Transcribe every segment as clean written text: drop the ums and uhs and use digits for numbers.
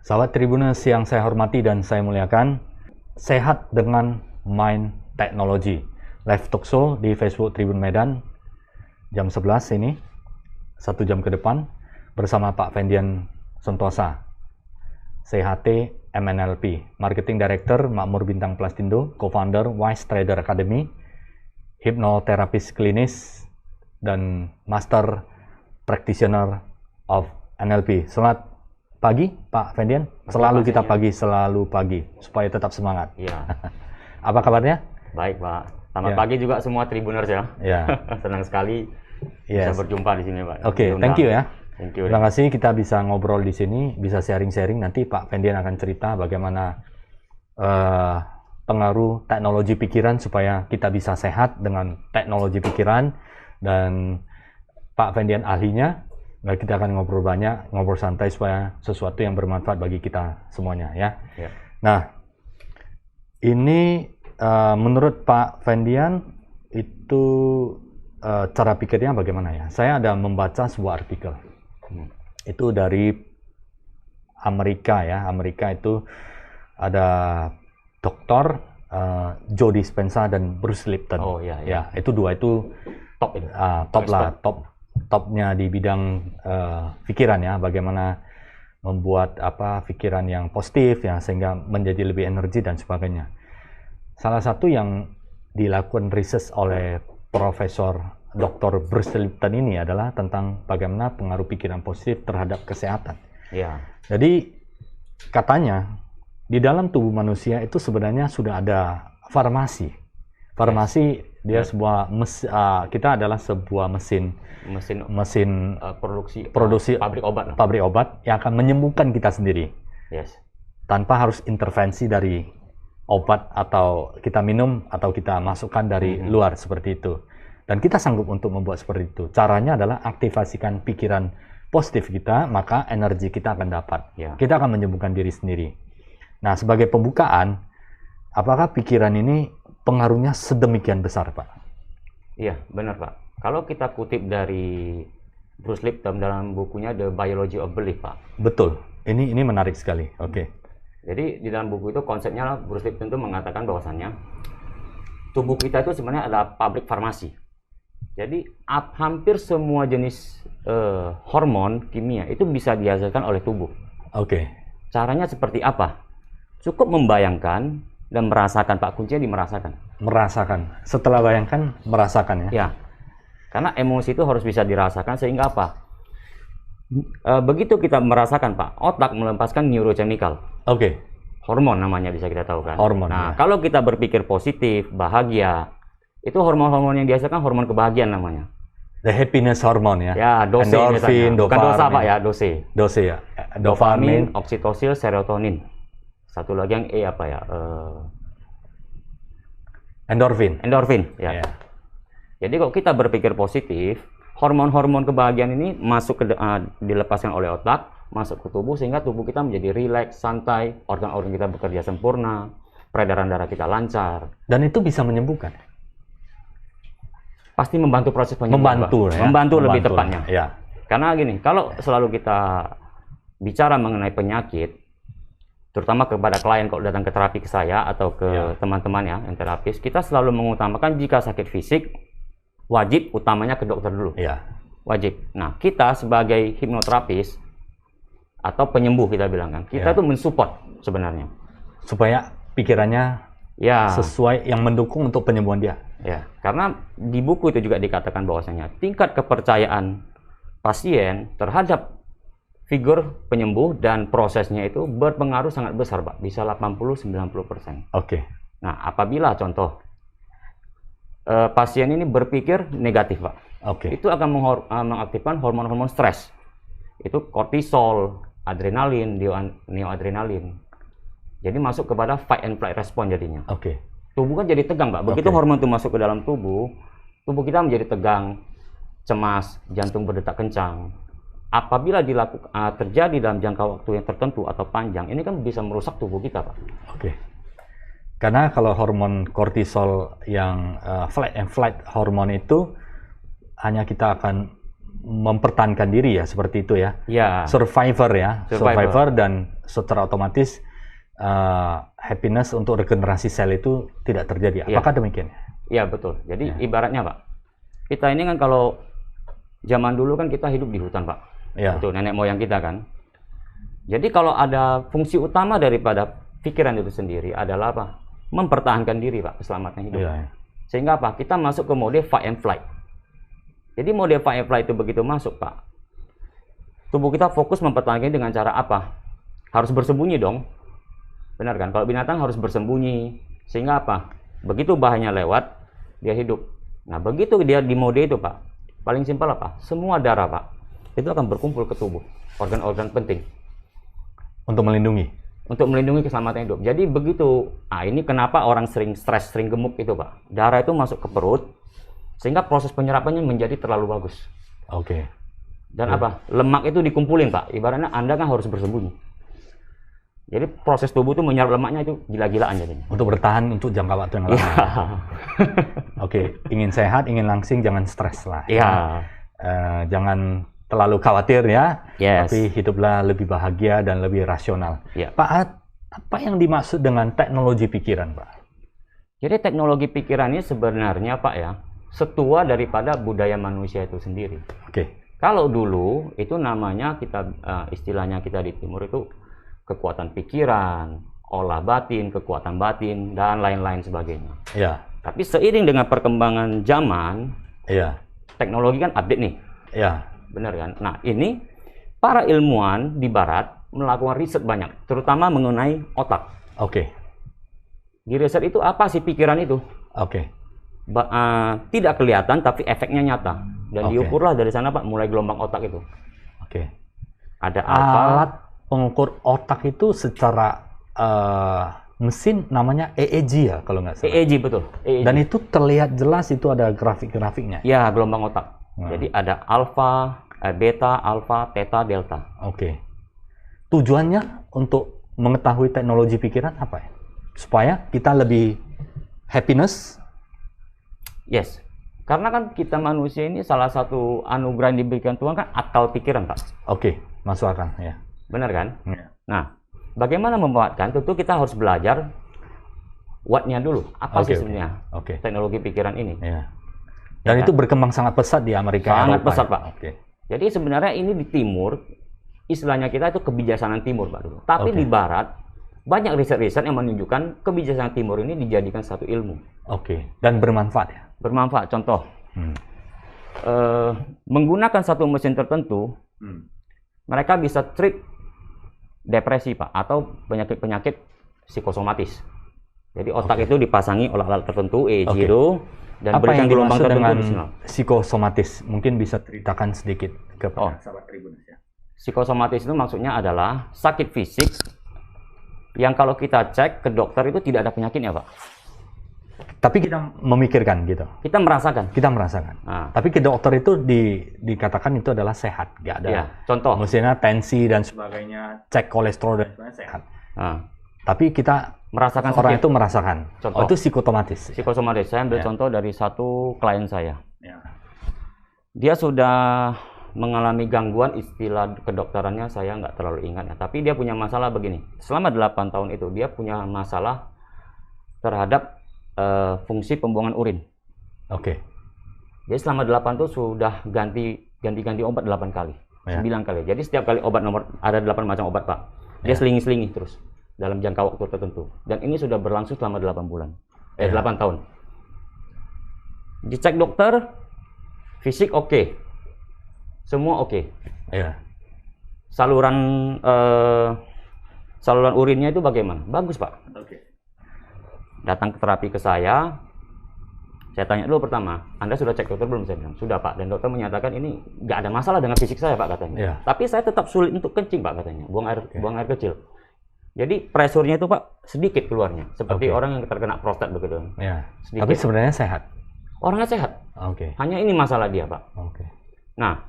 Sahabat Tribuners yang saya hormati dan saya muliakan, sehat dengan Mind Technology. Live talk show di Facebook Tribun Medan, jam 11 ini, 1 jam ke depan, bersama Pak Fendian Sentosa, CHT MNLP, Marketing Director Makmur Bintang Plastindo, Co-Founder Wise Trader Academy, Hipnoterapis Klinis, dan Master Practitioner of NLP. Selamat pagi, Pak Fendian. Selalu kita pagi, selalu pagi, supaya tetap semangat. Iya. Apa kabarnya? Baik, Pak. Selamat pagi juga semua Tribuners ya. Ya. Senang sekali bisa berjumpa di sini, Pak. Oke, thank you ya. Thank you. Terima kasih kita bisa ngobrol di sini, bisa sharing-sharing. Nanti Pak Fendian akan cerita bagaimana pengaruh teknologi pikiran supaya kita bisa sehat dengan teknologi pikiran. Dan Pak Fendian ahlinya. Nah, kita akan ngobrol banyak, ngobrol santai supaya sesuatu yang bermanfaat bagi kita semuanya ya. Ya. Nah, ini menurut Pak Fendian itu cara pikirnya bagaimana ya? Saya ada membaca sebuah artikel. Itu dari Amerika ya. Amerika itu ada Dr. Joe Dispenza dan Bruce Lipton. Oh iya. Ya, itu dua itu Top ini. Topnya di bidang pikiran ya, bagaimana membuat pikiran yang positif ya sehingga menjadi lebih energi dan sebagainya. Salah satu yang dilakukan riset oleh Profesor Dr. Bruce Lipton ini adalah tentang bagaimana pengaruh pikiran positif terhadap kesehatan. Iya. Jadi katanya di dalam tubuh manusia itu sebenarnya sudah ada farmasi. Farmasi dia sebuah kita adalah sebuah mesin produksi pabrik obat yang akan menyembuhkan kita sendiri. Yes. Tanpa harus intervensi dari obat atau kita minum atau kita masukkan dari luar seperti itu. Dan kita sanggup untuk membuat seperti itu. Caranya adalah aktivasikan pikiran positif kita, maka energi kita akan dapat. Yeah. Kita akan menyembuhkan diri sendiri. Nah, sebagai pembukaan, apakah pikiran ini pengaruhnya sedemikian besar, Pak? Iya, benar, Pak. Kalau kita kutip dari Bruce Lipton dalam bukunya The Biology of Belief, Pak. Betul. Ini menarik sekali. Oke. Jadi di dalam buku itu konsepnya Bruce Lipton itu mengatakan bahwasannya tubuh kita itu sebenarnya adalah pabrik farmasi. Jadi hampir semua jenis hormon kimia itu bisa dihasilkan oleh tubuh. Oke. Caranya seperti apa? Cukup membayangkan dan merasakan, Pak. Kuncinya di merasakan. Merasakan. Setelah bayangkan, merasakan ya? Ya. Karena emosi itu harus bisa dirasakan sehingga apa? Begitu kita merasakan, Pak, otak melepaskan neurochemical. Oke. Hormon namanya bisa kita tahu kan? Hormon. Nah, kalau kita berpikir positif, bahagia, itu hormon-hormon yang dihasilkan hormon kebahagiaan namanya. The happiness hormone ya? Ya, dose endorfin, misalnya. Bukan dosa, Pak ya, dose. Dose ya? Dopamin, oksitosil, serotonin. Satu lagi yang apa ya? Endorfin. Endorfin, ya. Yeah. Jadi kalau kita berpikir positif, hormon-hormon kebahagiaan ini masuk ke dilepaskan oleh otak, masuk ke tubuh sehingga tubuh kita menjadi rileks, santai, organ-organ kita bekerja sempurna, peredaran darah kita lancar. Dan itu bisa menyembuhkan. Pasti membantu proses penyembuhan. Membantu lebih tepatnya. Ya. Karena gini, kalau selalu kita bicara mengenai penyakit, terutama kepada klien kalau datang ke terapi ke saya atau ke teman-teman ya yang terapis, kita selalu mengutamakan jika sakit fisik wajib utamanya ke dokter dulu. Iya. Wajib. Nah, kita sebagai hipnoterapis atau penyembuh kita bilang kan, kita tuh mensupport sebenarnya supaya pikirannya sesuai yang mendukung untuk penyembuhan dia. Ya, karena di buku itu juga dikatakan bahwasanya tingkat kepercayaan pasien terhadap figur penyembuh dan prosesnya itu berpengaruh sangat besar, Pak. Bisa 80-90%. Oke. Nah, apabila contoh pasien ini berpikir negatif, Pak. Oke. Itu akan mengaktifkan hormon-hormon stres. Itu kortisol, adrenalin, neoadrenalin. Jadi masuk kepada fight and flight response jadinya. Oke. Tubuh kan jadi tegang, Pak. Begitu hormon itu masuk ke dalam tubuh kita menjadi tegang, cemas, jantung berdetak kencang. Apabila terjadi dalam jangka waktu yang tertentu atau panjang, ini kan bisa merusak tubuh kita, Pak. Oke. Karena kalau hormon kortisol yang fight and flight hormon itu hanya kita akan mempertahankan diri ya, seperti itu ya. Ya. Survivor ya, survivor dan secara otomatis happiness untuk regenerasi sel itu tidak terjadi. Iya. Apakah demikian? Iya betul. Jadi Ya. ibaratnya Pak, kita ini kan kalau zaman dulu kan kita hidup di hutan Pak. Ya. Itu nenek moyang kita kan. Jadi kalau ada fungsi utama daripada pikiran itu sendiri adalah apa? Mempertahankan diri Pak, keselamatan hidup. Iya. Sehingga apa? Kita masuk ke mode fight and flight. Jadi mode fight and flight itu begitu masuk Pak, tubuh kita fokus mempertahankan dengan cara apa? Harus bersembunyi dong. Benar kan? Kalau binatang harus bersembunyi. Sehingga apa? Begitu bahayanya lewat, dia hidup. Nah, begitu dia di mode itu, Pak. Paling simpel apa? Semua darah, Pak, itu akan berkumpul ke tubuh. Organ-organ penting. Untuk melindungi. Untuk melindungi keselamatan hidup. Jadi begitu. Ini kenapa orang sering stres, sering gemuk itu, Pak. Darah itu masuk ke perut. Sehingga proses penyerapannya menjadi terlalu bagus. Oke. Dan apa? Lemak itu dikumpulin, Pak. Ibaratnya Anda kan harus bersembunyi. Jadi proses tubuh itu menyerap lemaknya itu gila-gilaan jadinya. Untuk bertahan untuk jangka waktu yang lama. Iya. Oke, ingin sehat, ingin langsing, jangan stres lah. Iya. Jangan terlalu khawatir ya. Yes. Tapi hiduplah lebih bahagia dan lebih rasional. Iya. Pak Ad, apa yang dimaksud dengan teknologi pikiran, Pak? Jadi teknologi pikiran ini sebenarnya Pak ya, setua daripada budaya manusia itu sendiri. Oke. Kalau dulu itu namanya kita istilahnya kita di timur itu kekuatan pikiran, olah batin, kekuatan batin, dan lain-lain sebagainya. Iya. Tapi seiring dengan perkembangan zaman, Iya. teknologi kan update nih. Iya. Benar kan? Nah, ini para ilmuwan di barat melakukan riset banyak, terutama mengenai otak. Oke. Di riset itu apa sih pikiran itu? Oke. Tidak kelihatan tapi efeknya nyata. Dan Oke. diukurlah dari sana Pak, mulai gelombang otak itu. Oke. Ada alfa, Alat pengukur otak itu secara mesin namanya EEG ya kalau nggak salah. EEG betul. EEG. Dan itu terlihat jelas itu ada grafik-grafiknya. Ya, gelombang otak. Hmm. Jadi ada alfa, beta, alfa, theta, delta. Oke. Tujuannya untuk mengetahui teknologi pikiran apa ya? Supaya kita lebih happiness. Yes. Karena kan kita manusia ini salah satu anugerah yang diberikan Tuhan kan akal pikiran, Pak. Oke, masuk akal ya. Benar kan? Ya. Nah, bagaimana memanfaatkan? Tentu kita harus belajar what-nya dulu. Apa Oke, sih sebenarnya Oke. teknologi pikiran ini? Ya. Dan itu berkembang sangat pesat di Amerika. Sangat Eropa, pesat, ya? Pak. Oke. Jadi sebenarnya ini di timur, istilahnya kita itu kebijaksanaan timur, Pak, dulu. Tapi Oke. di barat, banyak riset-riset yang menunjukkan kebijaksanaan timur ini dijadikan satu ilmu. Oke. Dan bermanfaat ya. Bermanfaat. Contoh, menggunakan satu mesin tertentu, mereka bisa treat depresi, Pak, atau penyakit-penyakit psikosomatis. Jadi otak itu dipasangi oleh alat tertentu, EEG Oke. itu, dan Apa berikan yang gelombang dimaksud tertentu dengan di sana. psikosomatis? Mungkin bisa ceritakan sedikit kepada Oh. sahabat Tribuners ya. Psikosomatis itu maksudnya adalah sakit fisik yang kalau kita cek ke dokter itu tidak ada penyakitnya, Pak. Tapi kita memikirkan gitu. Kita merasakan. Kita merasakan. Nah, Tapi ke dokter itu dikatakan itu adalah sehat, nggak ada. ya, contoh. Maksudnya tensi dan sebagainya, cek kolesterol dan sebagainya sehat. Nah, Tapi kita merasakan orang sakit. itu merasakan. Contoh. Oh, itu psikosomatis. Psikosomatis. Saya ambil Ya. contoh dari satu klien saya. Ya. Dia sudah mengalami gangguan, istilah kedokterannya saya nggak terlalu ingat ya. Tapi dia punya masalah begini. Selama 8 tahun itu dia punya masalah terhadap fungsi pembuangan urin. Oke. Jadi selama 8 itu sudah ganti obat 8 kali. Ya. 9 kali. Jadi setiap kali obat ada 8 macam obat, Pak. Dia Ya. selingi-selingi terus dalam jangka waktu tertentu. Dan ini sudah berlangsung selama 8 bulan. Ya. 8 tahun. Dicek dokter, fisik oke. Semua oke. Ya. Saluran urinnya itu bagaimana? Bagus, Pak. Oke. Datang ke terapi ke saya tanya dulu pertama, Anda sudah cek dokter belum? Saya bilang, sudah, Pak. Dan dokter menyatakan ini nggak ada masalah dengan fisik saya, Pak, katanya. Ya. Tapi saya tetap sulit untuk kencing, Pak, katanya. Buang air kecil. Jadi presurnya itu, Pak, sedikit keluarnya. Seperti Oke. orang yang terkena prostat begitu. Ya. Sedikit. Tapi sebenarnya sehat. Orangnya sehat. Oke. Hanya ini masalah dia, Pak. Oke. Nah,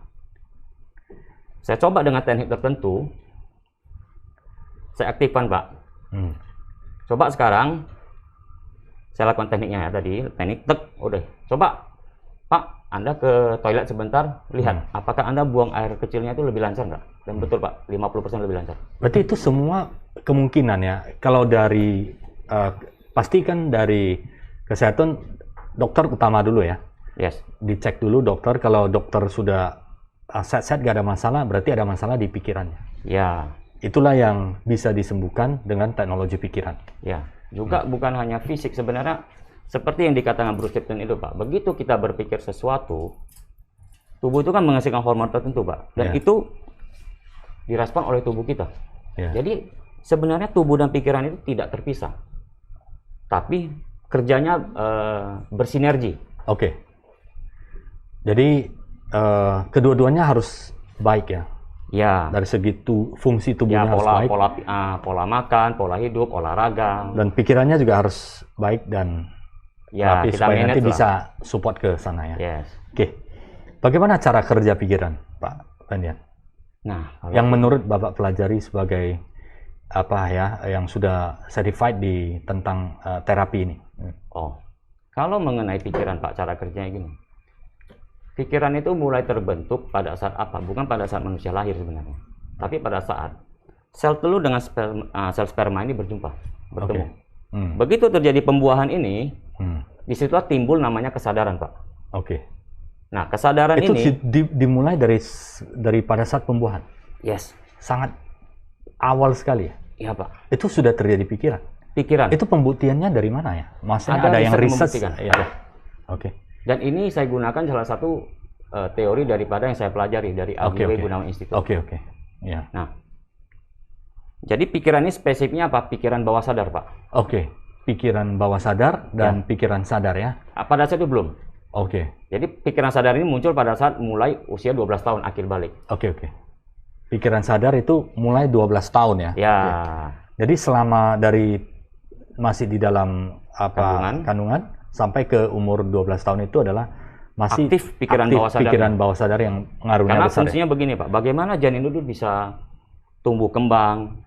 saya coba dengan teknik tertentu. Saya aktifkan, Pak. Coba sekarang saya lakukan tekniknya ya tadi, teknik tek, udah. Coba, Pak, Anda ke toilet sebentar, lihat apakah Anda buang air kecilnya itu lebih lancar nggak? Dan betul Pak, 50% lebih lancar. Berarti itu semua kemungkinan ya. Kalau dari pastikan dari kesehatan dokter utama dulu ya. Yes. Dicek dulu dokter. Kalau dokter sudah set gak ada masalah, berarti ada masalah di pikirannya. Ya. Itulah yang bisa disembuhkan dengan teknologi pikiran. Ya. Juga bukan hanya fisik sebenarnya. Seperti yang dikatakan Bruce Lipton itu Pak, begitu kita berpikir sesuatu, tubuh itu kan menghasilkan hormon tertentu Pak, dan itu direspon oleh tubuh kita. Jadi sebenarnya tubuh dan pikiran itu tidak terpisah, tapi kerjanya bersinergi. Oke. Jadi kedua-duanya harus baik ya. Ya. Dari segi fungsi tubuhnya harus baik. Pola makan, pola hidup, olahraga. Dan pikirannya juga harus baik dan ya, rapi supaya nanti bisa support ke sana ya. Yes. Oke. Bagaimana cara kerja pikiran, Pak Bandian? Nah, yang menurut Bapak pelajari sebagai apa ya, yang sudah certified di tentang terapi ini. Oh, kalau mengenai pikiran Pak, cara kerjanya gini. Pikiran itu mulai terbentuk pada saat apa? Bukan pada saat manusia lahir sebenarnya, tapi pada saat sel telur dengan sel sperma ini bertemu. Okay. Begitu terjadi pembuahan ini, disitulah timbul namanya kesadaran, Pak. Oke. Nah, kesadaran itu ini dimulai dari pada saat pembuahan. Yes. Sangat awal sekali ya. Iya, Pak. Itu sudah terjadi pikiran. Itu pembuktiannya dari mana ya? Maksudnya ada yang riset ya. Oke. Dan ini saya gunakan salah satu teori daripada yang saya pelajari dari Abiway Gunawan Institute. Oke. Ya. Nah, jadi pikiran ini spesifiknya apa? Pikiran bawah sadar, Pak. Oke. Pikiran bawah sadar dan pikiran sadar ya. Pada saat itu belum. Oke. Jadi pikiran sadar ini muncul pada saat mulai usia 12 tahun akhir balik. Oke. Pikiran sadar itu mulai 12 tahun ya. Ya. Jadi selama dari masih di dalam kandungan sampai ke umur 12 tahun itu adalah masih aktif pikiran bawah sadar yang ngaruhnya karena besar. Fungsinya begini, Pak. Bagaimana janin itu bisa tumbuh kembang?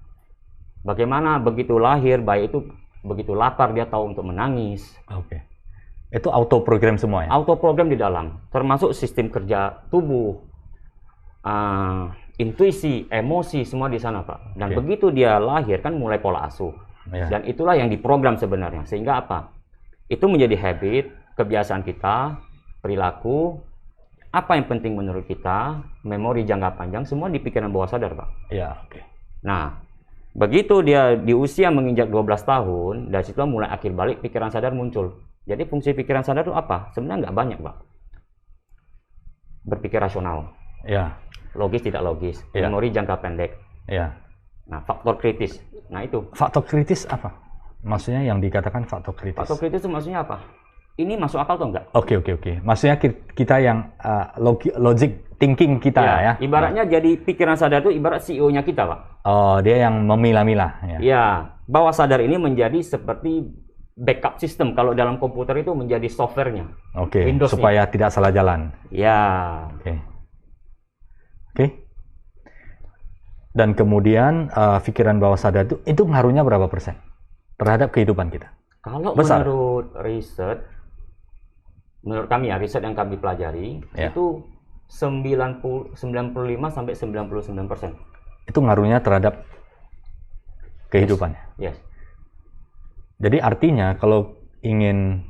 Bagaimana begitu lahir bayi itu begitu lapar dia tahu untuk menangis. Oke. Itu auto program semua ya? Auto program di dalam, termasuk sistem kerja tubuh, intuisi, emosi semua di sana, Pak. Dan begitu dia lahir kan mulai pola asuh. Ya. Dan itulah yang diprogram sebenarnya. Sehingga apa? Itu menjadi habit, kebiasaan kita, perilaku, apa yang penting menurut kita, memori jangka panjang, semua di pikiran bawah sadar, Pak. Ya, oke. Nah, begitu dia di usia menginjak 12 tahun, dari situ mulai akhir balik pikiran sadar muncul. Jadi fungsi pikiran sadar itu apa? Sebenarnya nggak banyak, Pak. Berpikir rasional. Ya. Logis tidak logis. Memori jangka pendek. Ya. Nah, faktor kritis. Nah, itu. Faktor kritis apa? Maksudnya yang dikatakan faktor kritis. Faktor kritis itu maksudnya apa? Ini masuk akal atau enggak? Oke. Maksudnya kita yang logic thinking kita ya. Ibaratnya jadi pikiran sadar itu ibarat CEO-nya kita, Pak. Oh, dia yang memilah-milah ya. Ya, bawah sadar ini menjadi seperti backup system. Kalau dalam komputer itu menjadi softwarenya. Oke, supaya tidak salah jalan. Ya. Oke. Dan kemudian pikiran bawah sadar itu ngaruhnya berapa persen terhadap kehidupan kita? Kalau menurut riset, menurut kami ya, riset yang kami pelajari, itu 95 sampai 99%. Itu ngaruhnya terhadap kehidupannya. Yes. Jadi artinya kalau ingin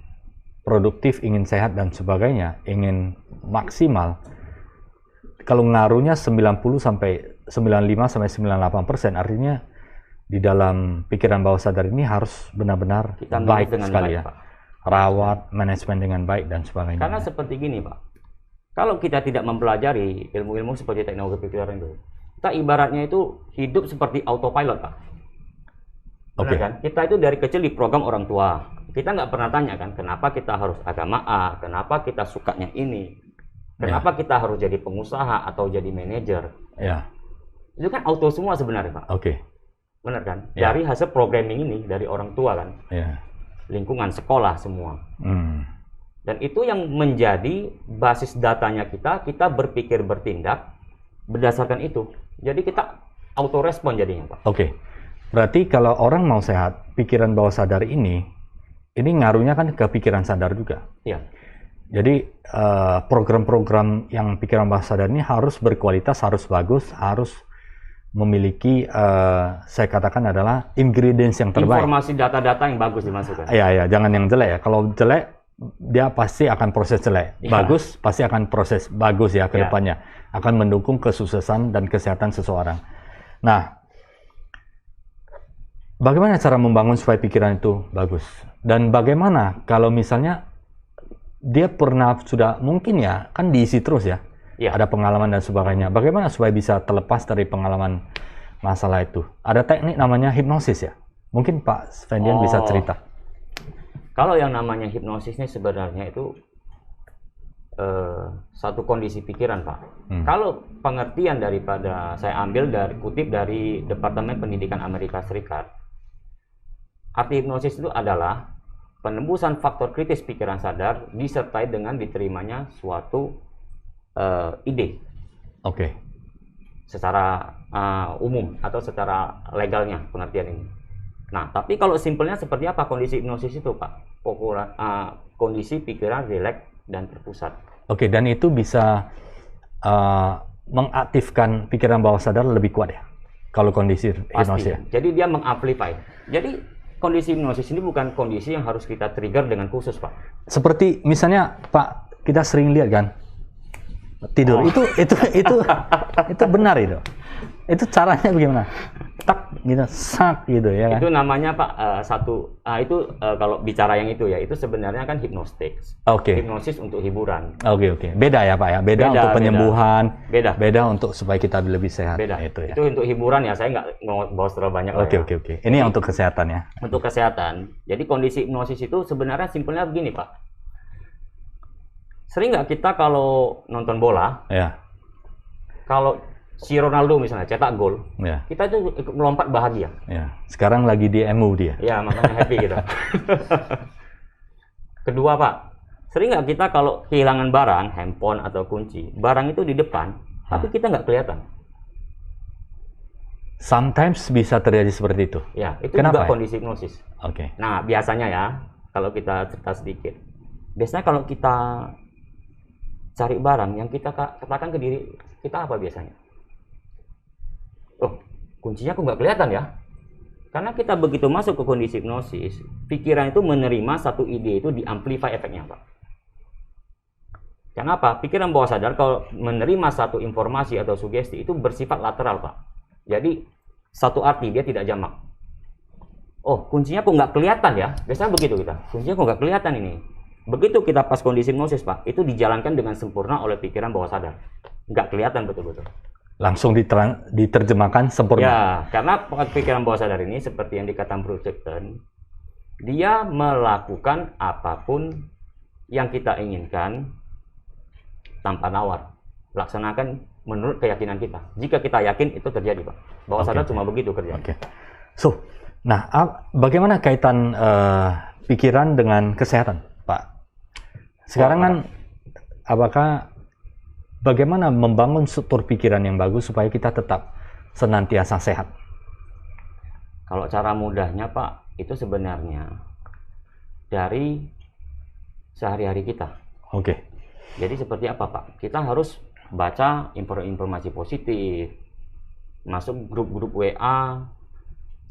produktif, ingin sehat dan sebagainya, ingin maksimal, kalau ngaruhnya 95 sampai 98%, artinya di dalam pikiran bawah sadar ini harus benar-benar baik sekali ya. Rawat, manajemen dengan baik dan sebagainya. Karena seperti gini, Pak. Kalau kita tidak mempelajari ilmu-ilmu seperti teknologi pikiran itu, kita ibaratnya itu hidup seperti autopilot, Pak. Benar kan? Kita itu dari kecil diprogram orang tua. Kita nggak pernah tanya kan, kenapa kita harus agama A, kenapa kita sukanya ini, kenapa kita harus jadi pengusaha atau jadi manajer. Ya. Itu kan auto semua sebenarnya, Pak. Benar kan? Dari hasil programming ini dari orang tua kan. Lingkungan sekolah semua. Dan itu yang menjadi basis datanya kita berpikir bertindak berdasarkan itu. Jadi kita auto respon jadinya, Pak. Berarti kalau orang mau sehat, pikiran bawah sadar ini ngaruhnya kan ke pikiran sadar juga. Iya. Jadi program-program yang pikiran bawah sadar ini harus berkualitas, harus bagus, harus memiliki saya katakan adalah ingredients yang terbaik. Informasi data-data yang bagus dimasukkan. Iya, jangan yang jelek ya. Kalau jelek dia pasti akan proses jelek. Bagus pasti akan proses bagus ya ke depannya. Akan mendukung kesuksesan dan kesehatan seseorang. Nah, bagaimana cara membangun supaya pikiran itu bagus? Dan bagaimana kalau misalnya dia pernah sudah mungkin ya kan diisi terus ya. Ada pengalaman dan sebagainya. Bagaimana supaya bisa terlepas dari pengalaman masalah itu? Ada teknik namanya hipnosis ya. Mungkin Pak Svendian bisa cerita. Kalau yang namanya hipnosis ini sebenarnya itu satu kondisi pikiran, Pak. Kalau pengertian daripada saya ambil dari kutip dari Departemen Pendidikan Amerika Serikat, arti hipnosis itu adalah penembusan faktor kritis pikiran sadar disertai dengan diterimanya suatu ide. Secara umum atau secara legalnya pengertian ini. Nah, tapi kalau simpelnya seperti apa kondisi hipnosis itu, Pak? Kondisi pikiran rileks dan terpusat. Dan itu bisa mengaktifkan pikiran bawah sadar lebih kuat ya? Kalau kondisi hipnosis ya? Jadi dia mengamplify. Jadi kondisi hipnosis ini bukan kondisi yang harus kita trigger dengan khusus, Pak. Seperti misalnya, Pak, kita sering lihat kan, tidur. Itu benar itu. Itu caranya bagaimana? Tak gitu, sak gitu ya kan? Itu namanya Pak kalau bicara yang itu ya, itu sebenarnya kan hipnostik. Hipnosis untuk hiburan. Beda ya Pak ya, beda untuk penyembuhan, beda untuk supaya kita lebih sehat. Beda. Itu ya. Itu untuk hiburan ya, saya nggak mau bahas terlalu banyak. Oke. Ini yang untuk kesehatan ya. Untuk kesehatan. Jadi kondisi hipnosis itu sebenarnya simpelnya begini Pak. Sering nggak kita kalau nonton bola, kalau si Ronaldo misalnya cetak gol, kita itu melompat bahagia. Sekarang lagi di MU dia. Makanya happy kita. Kedua Pak, sering nggak kita kalau kehilangan barang, handphone atau kunci, barang itu di depan, tapi kita nggak kelihatan. Sometimes bisa terjadi seperti itu. Itu juga kondisi hipnosis. Nah, biasanya ya, kalau kita cerita sedikit, biasanya kalau kita cari barang yang kita katakan ke diri kita apa biasanya? Kuncinya kok nggak kelihatan ya? Karena kita begitu masuk ke kondisi hipnosis, pikiran itu menerima satu ide itu diamplify efeknya, Pak. Kenapa? Pikiran bawah sadar kalau menerima satu informasi atau sugesti itu bersifat lateral, Pak. Jadi satu arti, dia tidak jamak. Kuncinya kok nggak kelihatan ya? Biasanya begitu kita. Kuncinya kok nggak kelihatan ini. Begitu kita pas kondisi hipnosis, Pak, itu dijalankan dengan sempurna oleh pikiran bawah sadar. Nggak kelihatan betul-betul. Langsung diterjemahkan sempurna. Karena pikiran bawah sadar ini seperti yang dikatakan Bruce Lipton, dia melakukan apapun yang kita inginkan tanpa nawar. Laksanakan menurut keyakinan kita. Jika kita yakin itu terjadi, Pak. Bawah sadar cuma begitu kerja. Nah, bagaimana kaitan pikiran dengan kesehatan, Pak? Sekarang kan, bagaimana membangun struktur pikiran yang bagus supaya kita tetap senantiasa sehat? Kalau cara mudahnya, Pak, itu sebenarnya dari sehari-hari kita. Jadi seperti apa, Pak? Kita harus baca informasi positif, masuk grup-grup WA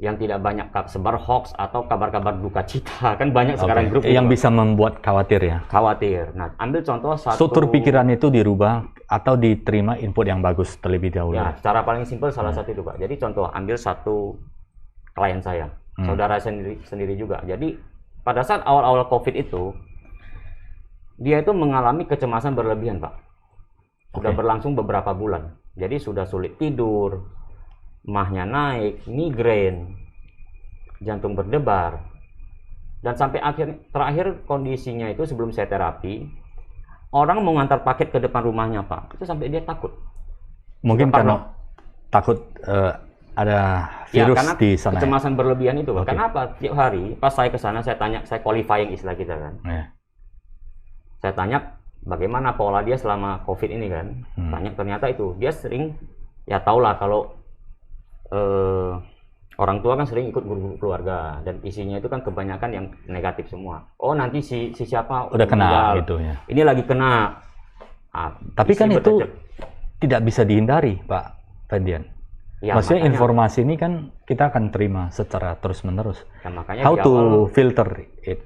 yang tidak banyak sebar hoax atau kabar-kabar duka cita. Kan banyak sekarang grup yang bisa membuat khawatir ya. Nah, ambil contoh satu. Struktur pikiran itu dirubah atau diterima input yang bagus terlebih dahulu. Secara paling simpel salah satu itu, Pak. Jadi contoh, ambil satu klien saya, saudara sendiri juga. Jadi pada saat awal-awal COVID itu, dia itu mengalami kecemasan berlebihan, Pak. Sudah berlangsung beberapa bulan. Jadi sudah sulit tidur, mahnya naik, migrain, jantung berdebar, dan sampai terakhir kondisinya itu sebelum saya terapi, orang mau ngantar paket ke depan rumahnya, Pak, itu sampai dia takut. Mungkin karena takut ada virus di sana. Kecemasan berlebihan itu, Pak. Kenapa? Tiap hari pas saya ke sana, saya tanya, saya qualifying istilah kita kan. Saya tanya bagaimana pola dia selama COVID ini kan. Tanya, ternyata itu dia sering, ya taulah kalau orang tua kan sering ikut guru keluarga dan isinya itu kan kebanyakan yang negatif semua. Oh nanti si siapa udah kena meninggal. gitu ya. Ini lagi kena. Tapi kan itu tidak bisa dihindari, Pak Fendian. Ya, Maksudnya makanya, informasi ini kan kita akan terima secara terus-menerus. ya, makanya How di to awal, filter it?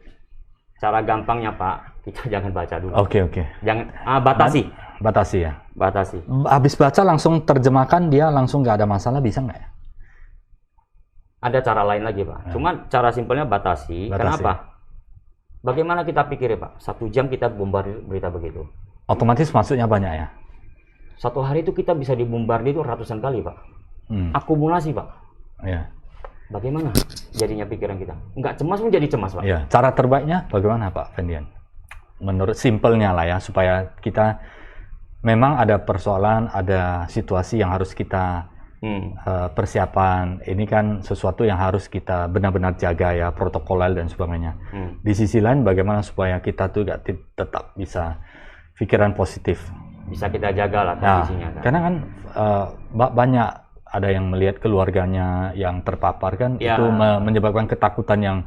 cara gampangnya Pak, kita jangan baca dulu. Oke. Jangan batasi. Batasi ya. Batasi. Habis baca langsung terjemahkan, dia langsung nggak ada masalah, bisa nggak ya? Ada cara lain lagi Pak. Cuman cara simpelnya batasi. Kenapa? Bagaimana kita pikir ya Pak? 1 jam kita bombardir berita begitu. Otomatis masuknya banyak ya. 1 hari itu kita bisa dibombardir itu ratusan kali Pak. Akumulasi Pak. Ya. Bagaimana jadinya pikiran kita? Nggak cemas pun jadi cemas Pak. Ya. Cara terbaiknya bagaimana Pak Fendian? Menurut simpelnya lah ya, supaya kita memang ada persoalan, ada situasi yang harus kita persiapan. Ini kan sesuatu yang harus kita benar-benar jaga ya, protokoler dan sebagainya. Di sisi lain bagaimana supaya kita tuh tetap bisa pikiran positif. Bisa kita jaga lah kondisinya. Kan? Karena kan banyak ada yang melihat keluarganya yang terpapar kan, itu menyebabkan ketakutan yang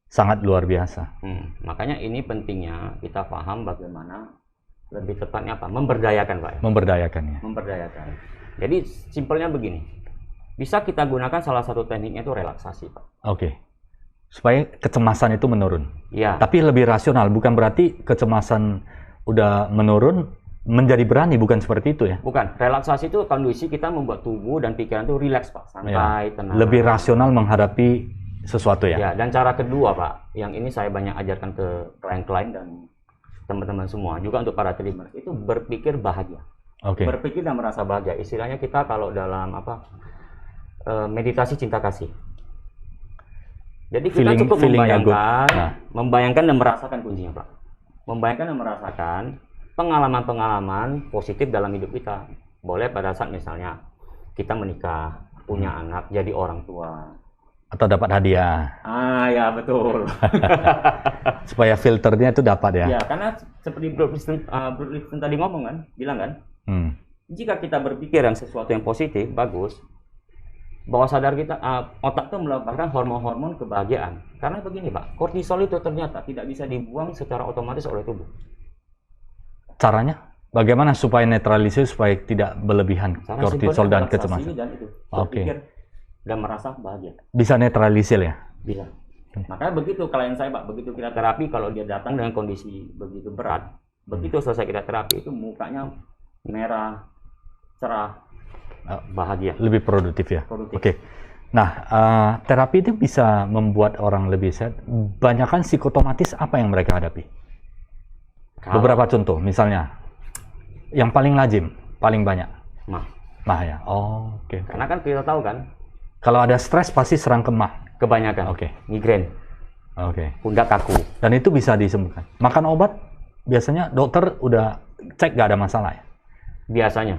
sangat luar biasa. Makanya ini pentingnya kita paham bagaimana lebih tepatnya apa? Memberdayakan Pak. Memberdayakan ya. Memberdayakan. Jadi simpelnya begini, bisa kita gunakan salah satu tekniknya itu relaksasi Pak. Oke. Supaya kecemasan itu menurun. Iya. Tapi lebih rasional, bukan berarti kecemasan udah menurun menjadi berani, bukan seperti itu ya. Bukan, relaksasi itu kondisi kita membuat tubuh dan pikiran itu rileks Pak, santai, tenang. Lebih rasional menghadapi sesuatu ya. Ya, dan cara kedua Pak, yang ini saya banyak ajarkan ke klien-klien dan teman-teman semua, juga untuk para trader, itu berpikir bahagia. Oke. Berpikir dan merasa bahagia. Istilahnya kita kalau dalam meditasi cinta kasih. Jadi kita cukup membayangkan dan merasakan kuncinya Pak. Membayangkan dan merasakan pengalaman-pengalaman positif dalam hidup kita. Boleh pada saat misalnya kita menikah, punya anak, jadi orang tua. Atau dapat hadiah. Ya betul. Supaya filternya itu dapat ya. Ya, karena seperti Bro Lipton tadi ngomong kan, bilang kan, jika kita berpikir yang sesuatu yang positif, bagus, bawah sadar kita, otak itu melepaskan hormon-hormon kebahagiaan. Karena begini Pak, kortisol itu ternyata tidak bisa dibuang secara otomatis oleh tubuh. Caranya? Bagaimana supaya netralisir, supaya tidak berlebihan kortisol dan kecemasan? Berpikir dan merasa bahagia. Bisa netralisir ya? Bisa. Makanya begitu klien saya Pak, begitu kita terapi, kalau dia datang dengan kondisi begitu berat, begitu selesai kita terapi itu mukanya merah, cerah, bahagia. Lebih produktif ya? Produktif. Oke. Nah, terapi itu bisa membuat orang lebih sehat. Banyakan psikotomatis apa yang mereka hadapi? Beberapa contoh, misalnya yang paling lazim, paling banyak. Mah ya. Oke. Karena kan kita tahu kan, kalau ada stres pasti serang ke mah. Kebanyakan. Migrain. Pundak kaku. Dan itu bisa disembuhkan. Makan obat biasanya dokter udah cek gak ada masalah ya? Biasanya.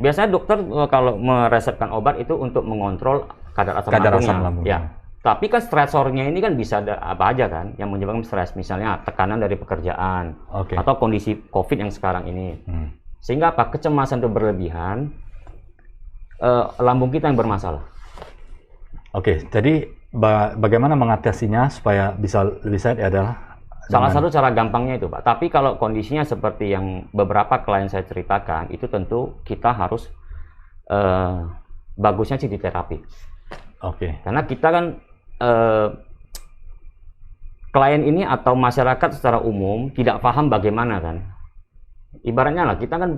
Biasanya dokter kalau meresepkan obat itu untuk mengontrol kadar asam lambungnya. Ya. Tapi kan stresornya ini kan bisa apa aja kan yang menyebabkan stres, misalnya tekanan dari pekerjaan atau kondisi COVID yang sekarang ini. Sehingga apa? Kecemasan itu berlebihan, lambung kita yang bermasalah. Jadi bagaimana mengatasinya supaya bisa lebih sehat adalah salah satu cara gampangnya itu Pak. Tapi kalau kondisinya seperti yang beberapa klien saya ceritakan, itu tentu kita harus bagusnya sih di terapi. Karena kita kan klien ini atau masyarakat secara umum tidak paham bagaimana kan. Ibaratnya lah kita kan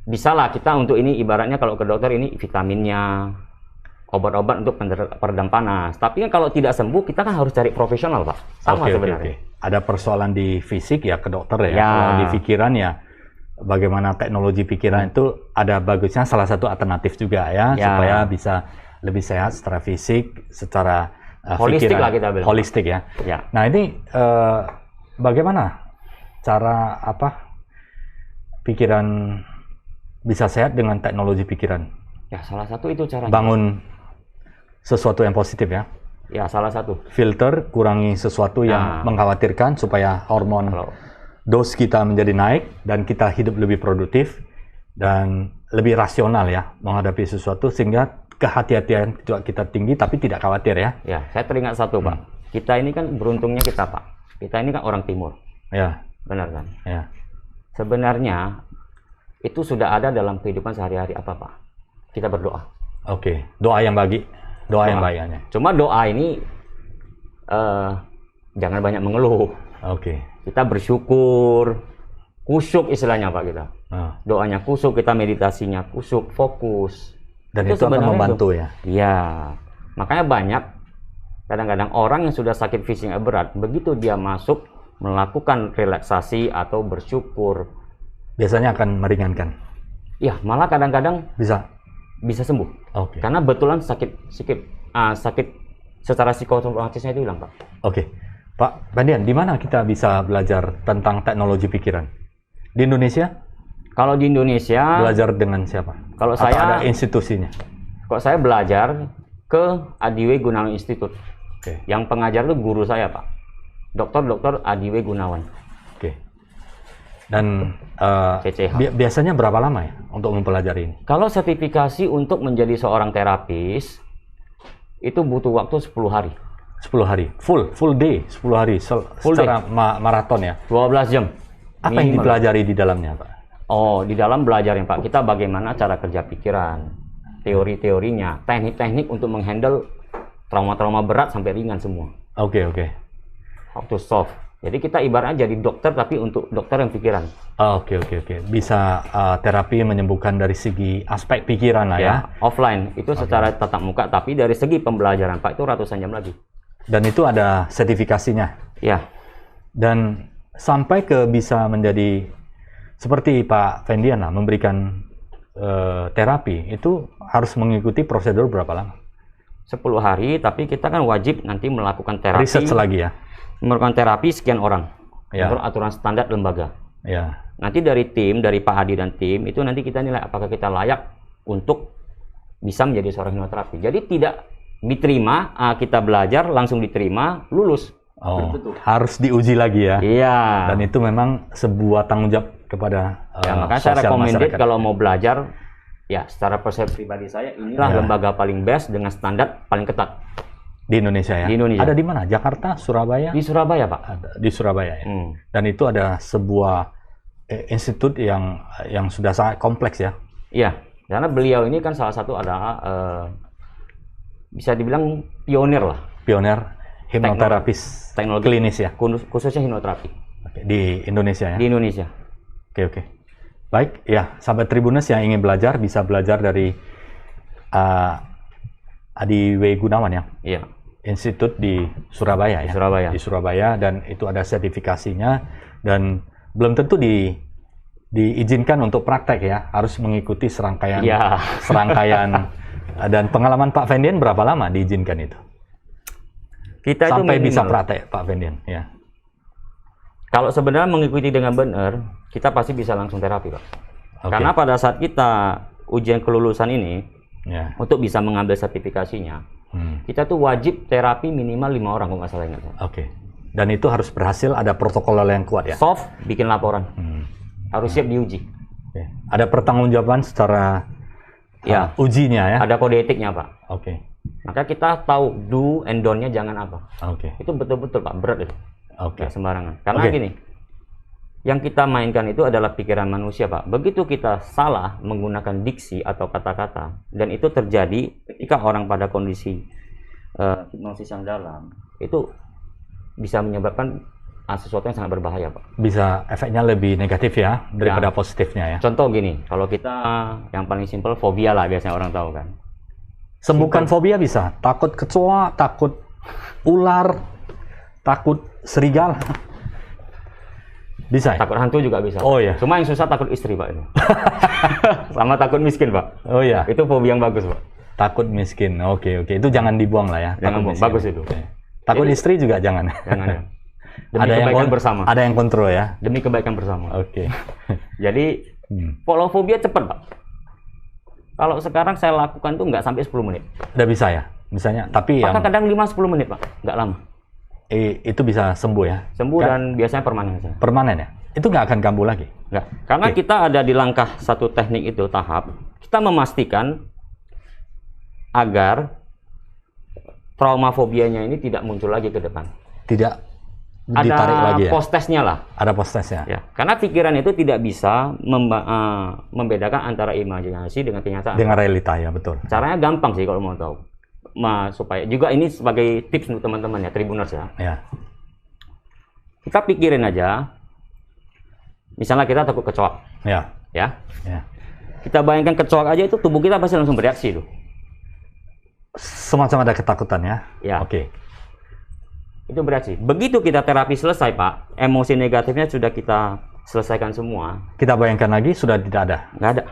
bisa lah kita untuk ini, ibaratnya kalau ke dokter ini vitaminnya, obat-obat untuk peredam panas. Tapi kan kalau tidak sembuh kita kan harus cari profesional Pak. Sama sebenarnya. Ada persoalan di fisik ya ke dokter ya. Kalau di pikiran ya bagaimana teknologi pikiran itu ada bagusnya, salah satu alternatif juga ya. Supaya bisa lebih sehat secara fisik, secara holistik pikiran, lah kita bilang. Holistik ya. Nah ini bagaimana cara pikiran bisa sehat dengan teknologi pikiran? Ya salah satu itu caranya. Bangun sesuatu yang positif ya. Ya salah satu. Filter, kurangi sesuatu yang mengkhawatirkan supaya hormon dos kita menjadi naik dan kita hidup lebih produktif dan lebih rasional ya menghadapi sesuatu, sehingga kehati-hatian juga kita tinggi, tapi tidak khawatir ya. Ya, saya teringat satu Pak. Kita ini kan beruntungnya kita Pak. Kita ini kan orang timur. Ya. Benar kan? Ya. Sebenarnya itu sudah ada dalam kehidupan sehari-hari apa Pak? Kita berdoa. Oke. Doa yang baik hanya. Cuma doa ini jangan banyak mengeluh. Oke. Kita bersyukur, kusyuk istilahnya Pak kita. Doanya kusyuk, kita meditasinya kusyuk, fokus. Dan itu akan membantu ya? Iya. Makanya banyak kadang-kadang orang yang sudah sakit fisik berat, begitu dia masuk melakukan relaksasi atau bersyukur, biasanya akan meringankan. Ya, malah kadang-kadang bisa sembuh. Oke. Karena betulan sakit secara psikosomatisnya itu hilang, Pak. Oke. Pak Fendian, di mana kita bisa belajar tentang teknologi pikiran? Di Indonesia? Kalau di Indonesia belajar dengan siapa? Kalau atau saya ada institusinya? Kalau saya belajar ke Adiwe Gunawan Institute. Oke. Yang pengajar itu guru saya, Pak. Dr. Adiwe Gunawan. Oke. Dan CCH. Biasanya berapa lama ya untuk mempelajari ini? Kalau sertifikasi untuk menjadi seorang terapis itu butuh waktu 10 hari. 10 hari. Full day, 10 hari secara maraton ya. 12 jam. Apa yang dipelajari di dalamnya, Pak? Oh, di dalam belajarnya, Pak. Kita bagaimana cara kerja pikiran, teori-teorinya, teknik-teknik untuk menghandle trauma-trauma berat sampai ringan semua. Oke. How to solve. Jadi kita ibaratnya jadi dokter tapi untuk dokter yang pikiran. Oke. Bisa terapi menyembuhkan dari segi aspek pikiran lah ya. Offline itu secara tatap muka, tapi dari segi pembelajaran Pak itu ratusan jam lagi. Dan itu ada sertifikasinya. Ya. Dan sampai ke bisa menjadi seperti Pak Fendian lah, memberikan terapi itu harus mengikuti prosedur berapa lama? 10 hari, tapi kita kan wajib nanti melakukan terapi. Riset lagi ya. Melakukan terapi sekian orang. Ya. Menurut aturan standar lembaga. Ya. Nanti dari Pak Hadi dan tim itu nanti kita nilai apakah kita layak untuk bisa menjadi seorang hipnoterapi. Jadi tidak diterima, kita belajar langsung diterima, lulus. Oh, harus diuji lagi ya. Iya. Dan itu memang sebuah tanggung jawab kepada makanya saya recommended kalau mau belajar, ya secara persepsi pribadi saya inilah lembaga paling best dengan standar paling ketat. Di Indonesia ya? Di Indonesia. Ada di mana? Jakarta, Surabaya? Di Surabaya, Pak. Ada, di Surabaya ya. Dan itu ada sebuah institut yang sudah sangat kompleks ya? Iya, karena beliau ini kan salah satu adalah bisa dibilang pionir lah. Pionir hipnoterapis teknologi klinis ya? Khususnya hipnoterapi. Di Indonesia ya? Di Indonesia. Oke. Baik, ya sahabat Tribuners yang ingin belajar bisa belajar dari Adiwe Gunawan ya? Iya. Institut di Surabaya ya? Di Surabaya, dan itu ada sertifikasinya dan belum tentu diizinkan untuk praktek ya, harus mengikuti serangkaian dan pengalaman Pak Fendian berapa lama diizinkan itu? Kita sampai itu bisa praktek Pak Fendian ya. Kalau sebenarnya mengikuti dengan benar, kita pasti bisa langsung terapi, Pak. Karena pada saat kita ujian kelulusan ini, untuk bisa mengambil sertifikasinya, kita tuh wajib terapi minimal 5 orang kalau nggak salah ingat. Dan itu harus berhasil, ada protokol yang kuat ya. Soft, bikin laporan, harus siap diuji. Ada pertanggungjawaban secara ujinya ya. Ada kode etiknya, Pak. Maka kita tahu do and don't-nya jangan apa. Itu betul-betul Pak, berat itu. Nggak sembarangan. Karena gini, yang kita mainkan itu adalah pikiran manusia, Pak. Begitu kita salah menggunakan diksi atau kata-kata, dan itu terjadi ketika orang pada kondisi hipnosis yang dalam, itu bisa menyebabkan sesuatu yang sangat berbahaya, Pak. Bisa efeknya lebih negatif ya daripada positifnya ya. Contoh gini, kalau kita yang paling simpel fobia lah biasanya orang tahu kan. Sembuhkan fobia bisa, takut kecoa, takut ular, takut serigala. Bisa ya? Takut hantu juga bisa. Oh ya. Cuma yang susah takut istri, Pak. Itu. Sama takut miskin, Pak. Oh ya. Itu fobia yang bagus, Pak. Takut miskin. Oke. Itu jangan dibuang lah ya. Jangan buang. Bagus itu. Takut istri juga jangan. Jangan ya. Demi kebaikan bersama. Ada yang kontrol ya. Demi kebaikan bersama. Jadi kalau fobia cepat, Pak. Kalau sekarang saya lakukan tuh nggak sampai 10 menit. Udah bisa ya? Misalnya, tapi Maka kadang 5-10 menit, Pak. Nggak lama. Itu bisa sembuh ya? Sembuh kan? Dan biasanya permanen. Permanen ya? Itu nggak akan kambuh lagi? Nggak. Karena kita ada di langkah satu teknik itu, tahap. Kita memastikan agar trauma fobianya ini tidak muncul lagi ke depan. Tidak ditarik Ada lagi ya? post-testnya lah. Ada post-testnya? Ya, karena pikiran itu tidak bisa membedakan antara imajinasi dengan kenyataan. Dengan realita, ya betul. Caranya gampang sih kalau mau tahu. Supaya juga ini sebagai tips untuk teman-teman ya, Tribuners ya. Ya. Kita pikirin aja, misalnya kita takut kecoak, Ya. ya. Ya. Kita bayangkan kecoak aja itu tubuh kita pasti langsung bereaksi tuh. Semacam ada ketakutan ya? Ya. Oke. Itu bereaksi. Begitu kita terapi selesai, Pak, emosi negatifnya sudah kita selesaikan semua. Kita bayangkan lagi sudah tidak ada. Nggak ada.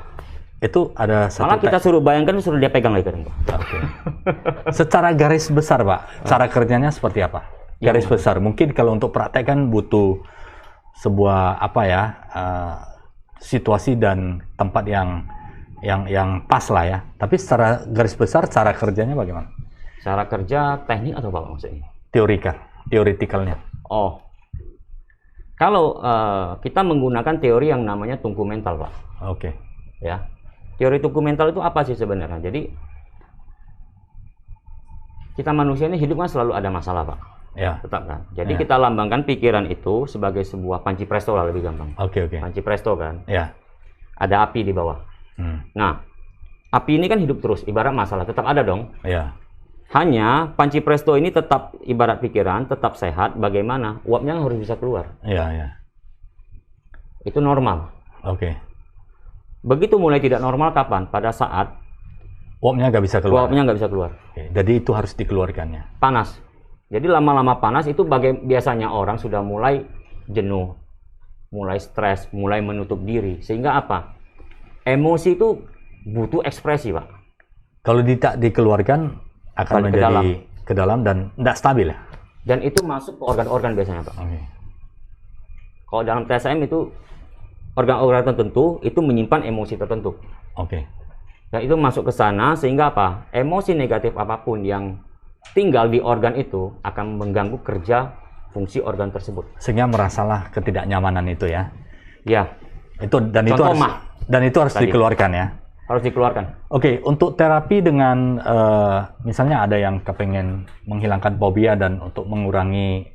Itu ada satu. Malah kita suruh bayangkan, suruh dia pegang lagi kan, Pak. Oke. Secara garis besar, Pak, cara kerjanya seperti apa? Garis besar. Mungkin kalau untuk praktek kan butuh sebuah apa ya, situasi dan tempat yang pas lah ya. Tapi secara garis besar cara kerjanya bagaimana? Cara kerja teknik atau apa maksudnya? Teoretikalnya. Oh, kalau kita menggunakan teori yang namanya tungku mental, Pak. Oke. Ya, teori tungku mental itu apa sih sebenarnya? Jadi kita manusia ini hidup kan selalu ada masalah, Pak. Ya. Tetap kan. Jadi Ya. kita lambangkan pikiran itu sebagai sebuah panci presto lah, lebih gampang. Oke. Panci presto kan. Ya. Ada api di bawah. Nah, api ini kan hidup terus. Ibarat masalah tetap ada dong. Ya. Hanya panci presto ini tetap ibarat pikiran, tetap sehat. Bagaimana? Uapnya harus bisa keluar. Ya. Itu normal. Oke. Begitu mulai tidak normal kapan? Pada saat Uapnya nggak bisa keluar. uapnya nggak bisa keluar. Oke. Jadi itu harus dikeluarkannya. Panas. Jadi lama-lama panas itu biasanya orang sudah mulai jenuh, mulai stres, mulai menutup diri. Sehingga apa? Emosi itu butuh ekspresi, Pak. Kalau tidak dikeluarkan akan Balik ke menjadi ke dalam dan tidak stabil ya. Dan itu masuk ke organ-organ biasanya, Pak. Oke. Kalau dalam TSM itu organ-organ tertentu itu menyimpan emosi tertentu. Oke. Dan itu masuk ke sana sehingga apa? Emosi negatif apapun yang tinggal di organ itu akan mengganggu kerja fungsi organ tersebut. Sehingga merasalah ketidaknyamanan itu ya. Ya, Itu Contoh itu harus tadi. dikeluarkan ya. harus dikeluarkan. Oke, untuk terapi dengan misalnya ada yang kepengen menghilangkan fobia dan untuk mengurangi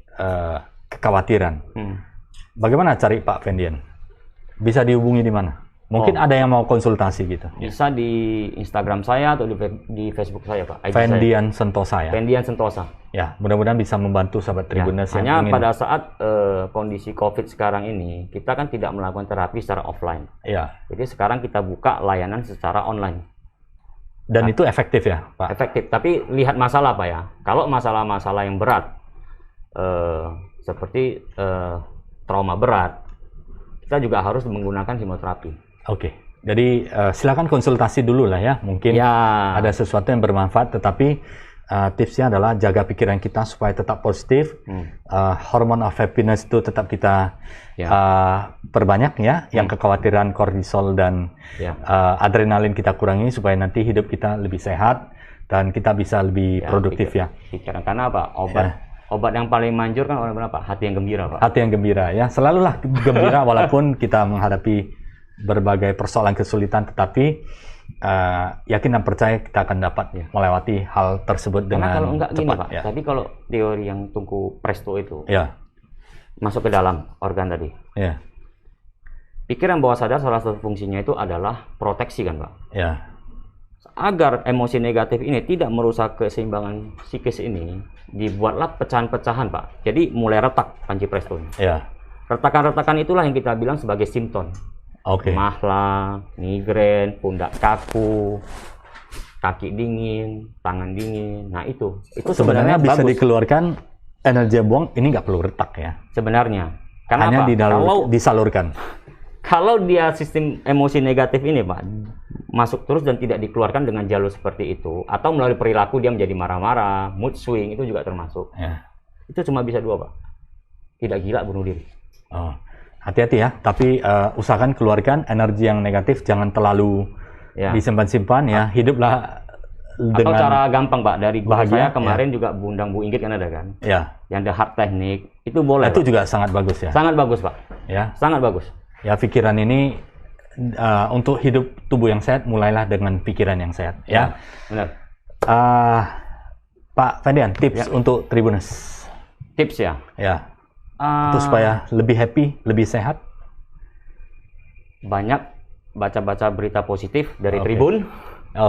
kekhawatiran. Bagaimana cari Pak Fendian? Bisa dihubungi di mana? Mungkin ada yang mau konsultasi gitu. Bisa di Instagram saya atau di Facebook saya, Pak. IG Fendian Sentosa ya. Fendian Sentosa. Ya, mudah-mudahan bisa membantu sahabat Tribuners yang Hanya ingin. pada saat kondisi COVID sekarang ini, kita kan tidak melakukan terapi secara offline. Ya. Jadi sekarang kita buka layanan secara online. Dan itu efektif ya, Pak? Efektif, tapi lihat masalah, Pak ya. Kalau masalah-masalah yang berat, seperti trauma berat, kita juga harus menggunakan hipnoterapi. Oke. Jadi silakan konsultasi dulu lah ya. Mungkin Ya. ada sesuatu yang bermanfaat, tetapi tipsnya adalah jaga pikiran kita supaya tetap positif. Hormon of happiness itu tetap kita perbanyak ya. Yang kekhawatiran kortisol dan adrenalin kita kurangi supaya nanti hidup kita lebih sehat dan kita bisa lebih produktif ya. Pikiran, karena apa? Obat yang paling manjur kan orang bilang, Pak, hati yang gembira, Pak. Hati yang gembira ya. Selalulah gembira walaupun kita menghadapi berbagai persoalan kesulitan, tetapi yakin dan percaya kita akan dapat melewati hal tersebut Karena dengan kalau enggak cepat. gini, Pak. Ya. Tapi kalau teori yang tungku presto itu Ya. masuk ke dalam organ tadi. Ya. Pikiran bawah sadar salah satu fungsinya itu adalah proteksi kan, Pak. Ya. Agar emosi negatif ini tidak merusak keseimbangan psikis ini, dibuatlah pecahan-pecahan, Pak. Jadi mulai retak panci presto ini. Ya. Retakan-retakan itulah yang kita bilang sebagai simptom. Oke. Mahla, migrain, pundak kaku, kaki dingin, tangan dingin. Nah itu Sebenarnya bisa bagus. dikeluarkan energi yang buang, ini nggak perlu retak ya. Sebenarnya. Karena Hanya apa? disalurkan. Kalau dia sistem emosi negatif ini, Pak, masuk terus dan tidak dikeluarkan dengan jalur seperti itu, atau melalui perilaku dia menjadi marah-marah, mood swing, itu juga termasuk. Ya. Itu cuma bisa dua, Pak. Tidak gila, bunuh diri. Oh. Hati-hati ya, tapi usahakan keluarkan energi yang negatif, jangan terlalu disimpan-simpan ya. Hiduplah dengan atau cara gampang, Pak, dari guru bahagia, saya kemarin juga Bundang Bu Inggit kan ada kan? Ya. Yang ada hard teknik, itu boleh. Itu Pak. juga sangat bagus ya. Sangat bagus, Pak. Ya. Sangat bagus. Ya, pikiran ini untuk hidup tubuh yang sehat mulailah dengan pikiran yang sehat ya. Benar. Pak Fendian, tips untuk Tribuners. Tips ya? Ya. Untuk supaya lebih happy, lebih sehat. Banyak baca-baca berita positif dari Tribun,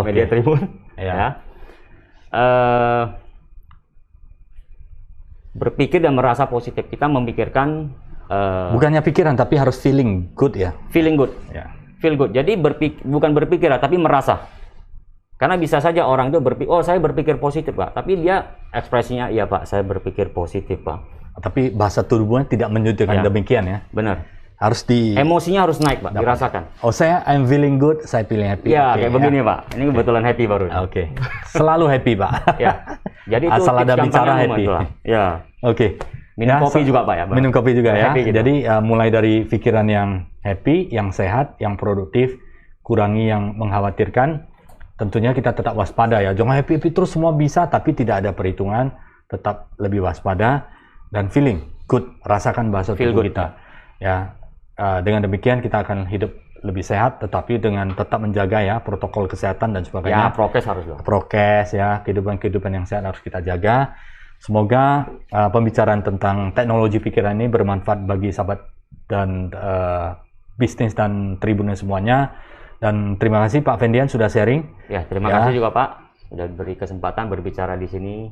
media Tribun. Ya. Berpikir dan merasa positif. Kita memikirkan bukannya pikiran, tapi harus feeling good ya. Feeling good. Ya. Feel good. Jadi bukan berpikir, tapi merasa. Karena bisa saja orang itu berpikir, oh saya berpikir positif Pak, tapi dia ekspresinya, iya Pak, saya berpikir positif Pak. Tapi bahasa tubuhnya tidak menunjukkan demikian ya. Benar. Harus emosinya harus naik Pak, dirasakan. Oh I'm feeling good, saya feeling happy. Ya, kayak begini Pak. Ini kebetulan happy baru. Oke. Selalu happy Pak. Ya. Jadi itu asal ada bicara happy. Ya. Oke. Minum kopi juga Pak ya. Minum kopi juga ya. Gitu. Jadi mulai dari pikiran yang happy, yang sehat, yang produktif, kurangi yang mengkhawatirkan. Tentunya kita tetap waspada ya. Jangan happy terus semua bisa, tapi tidak ada perhitungan. Tetap lebih waspada dan feeling good. Rasakan bahasa tubuh kita. Ya. Dengan demikian kita akan hidup lebih sehat, tetapi dengan tetap menjaga ya protokol kesehatan dan sebagainya. Ya, prokes harus. Prokes ya, kehidupan yang sehat harus kita jaga. Semoga pembicaraan tentang teknologi pikiran ini bermanfaat bagi sahabat dan bisnis dan Tribuners semuanya. Dan terima kasih Pak Fendian sudah sharing. Ya, terima kasih juga Pak sudah beri kesempatan berbicara di sini.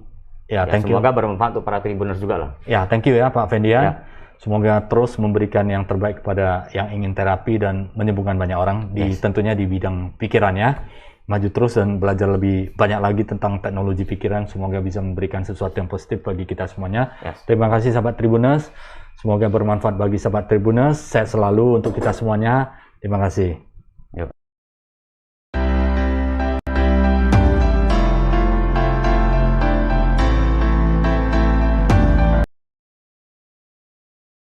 Ya, semoga bermanfaat untuk para Tribuners juga lah. Ya, thank you ya Pak Fendian. Ya. Semoga terus memberikan yang terbaik kepada yang ingin terapi dan menyembuhkan banyak orang tentunya di bidang pikirannya. Maju terus dan belajar lebih banyak lagi tentang teknologi pikiran. Semoga bisa memberikan sesuatu yang positif bagi kita semuanya. Terima kasih sahabat Tribuners. Semoga bermanfaat bagi sahabat Tribuners. Sehat selalu untuk kita semuanya. Terima kasih.